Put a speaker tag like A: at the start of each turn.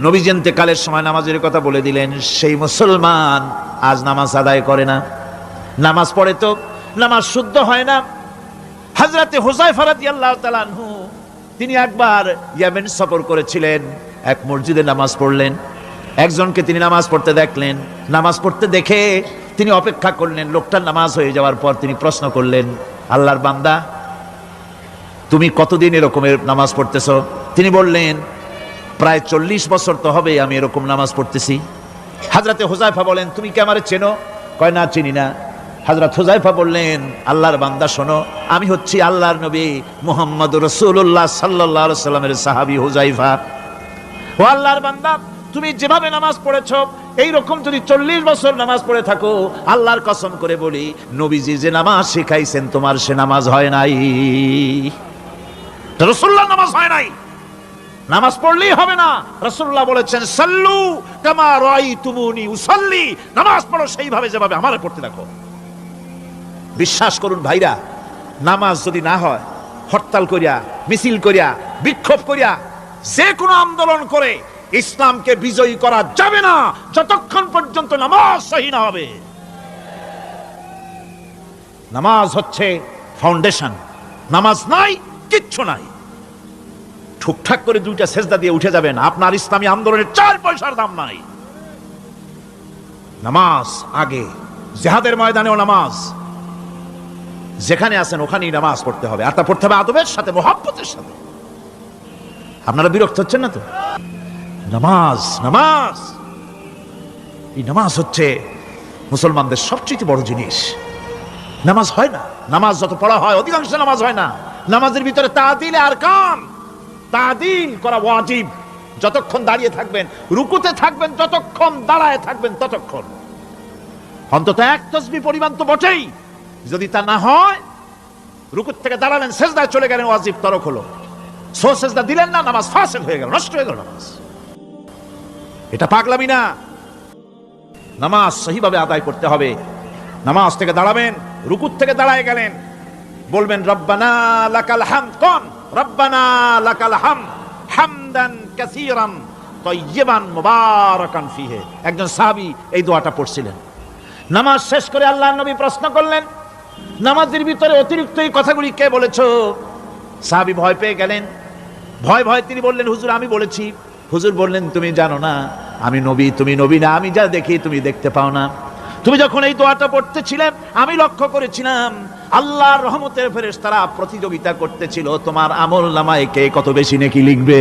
A: নবীজি ইন্তেকালের সময় নামাজের কথা বলে দিলেন। সেই মুসলমান আজ নামাজ আদায় করে না, নামাজ পড়ে তো নামাজ শুদ্ধ হয় না। হযরতে হুযায়ফা রাদিয়াল্লাহু তাআলা আনহু তিনি একবার ইয়েমেন সফর করেছিলেন, এক মসজিদে নামাজ পড়লেন। একজনকে তিনি নামাজ পড়তে দেখলেন, নামাজ পড়তে দেখে তিনি অপেক্ষা করলেন। লোকটার নামাজ হয়ে যাওয়ার পর তিনি প্রশ্ন করলেন, আল্লাহর বান্দা, তুমি কতদিন এরকমের নামাজ পড়তেছো? তিনি বললেন, প্রায় 40 বছর তো হবে আমি এরকম নামাজ পড়তেছি। হযরতে হুযায়ফা বলেন, তুমি কি আমারে চেনো? কয়, না চিনি না। হযরত হুযায়ফা বললেন, আল্লাহর বান্দা শোনো, আমি হচ্ছি আল্লাহর নবী মুহাম্মদুর রাসূলুল্লাহ সাল্লাল্লাহু আলাইহি সাল্লামের সাহাবী হুযায়ফা। ও আল্লাহর বান্দা, তুমি যেভাবে নামাজ পড়েছো এই রকম যদি 40 বছর নামাজ পড়ে থাকো, আল্লাহর কসম করে বলি, নবীজি যে নামাজ শিখাইছেন তোমার সে নামাজ হয় নাই। রাসূলুল্লাহ নামাজ হয় নাই, নামাজ পড়লেই হবে না। রাসূলুল্লাহ বলেছেন, সাল্লু কামা রাআইতুমুনি উসাল্লি, নামাজ পড়ো সেইভাবে যেভাবে আমারে পড়তে দেখো। বিশ্বাস করুন ভাইরা, নামাজ যদি না হয়, হরতাল করিয়া, মিছিল করিয়া, বিক্ষোভ করিয়া, যে কোনো আন্দোলন করে ইসলামকে বিজয়ী করা যাবে না যতক্ষণ পর্যন্ত নামাজ সহি না হবে। নামাজ হচ্ছে ফাউন্ডেশন, নামাজ নাই কিচ্ছু নাই। ঠুকঠাক করে দুইটা সেজদা দিয়ে উঠে যাবেন, আপনার ইসলামী আন্দোলনের 4 পয়সার দাম নাই। নামাজ আগে, জিহাদের ময়দানেও নামাজ, যেখানে আছেন ওখানেই নামাজ পড়তে হবে, আর তা পড়তে হবে আদবের সাথে, মুহাব্বতের সাথে। আপনারা বিরক্ত হচ্ছেন না তো? নামাজ, নামাজ, এই নামাজ হচ্ছে মুসলমানদের সবচেয়ে বড় জিনিস। নামাজ হয় না, নামাজ যত পড়া হয় অধিকাংশ নামাজ হয় না। নামাজের ভিতরে তাদিল আর কাম, তাদিল করা ওয়াজিব। যতক্ষণ দাঁড়িয়ে থাকবেন, রুকুতে থাকবেন, যতক্ষণ দাঁড়ায় থাকবেন ততক্ষণ অন্তত এক তাসবিহ পরিমাণ তো বটেই। যদি তা না হয়, রুকুত থেকে দাঁড়ালেন, সেজদায় চলে গেলেন, ওয়াজিব তরক হলো। সো সেজদা দিলেন না, নামাজ ফাসিদ হয়ে গেল, নষ্ট হয়ে গেল নামাজ। এটা পাগলামি না, নামাজ সহিভাবে আদায় করতে হবে। নামাজ থেকে দাঁড়াবেন, রুকুত থেকে দাঁড়ায় গেলেন, বলবেন রব্বানা লাকাল হামদ। কোন রব্বানা লাকাল হামদ হামদান কাসীরান তাইয়িবান মুবারাকান ফিহি। একজন সাহাবী এই দোয়াটা পড়ছিলেন। নামাজ শেষ করে আল্লাহর নবী প্রশ্ন করলেন, নামাজের ভিতরে অতিরিক্ত এই কথাগুলি কে বলেছো? সাহাবী ভয় পেয়ে গেলেন। ভয় ভয় তিনি বললেন, হুজুর আমি বলেছি। হুজুর বললেন, তুমি জানো না আমি নবী, তুমি নবী না, আমি যা দেখি তুমি দেখতে পাও না। তুমি যখন এই দোয়াটা পড়তেছিলে আমি লক্ষ্য করেছিলাম আল্লাহর রহমতের ফেরেশতারা প্রতিযোগিতা করতেছিল তোমার আমল নামায় কে কত বেশি নেকি লিখবে।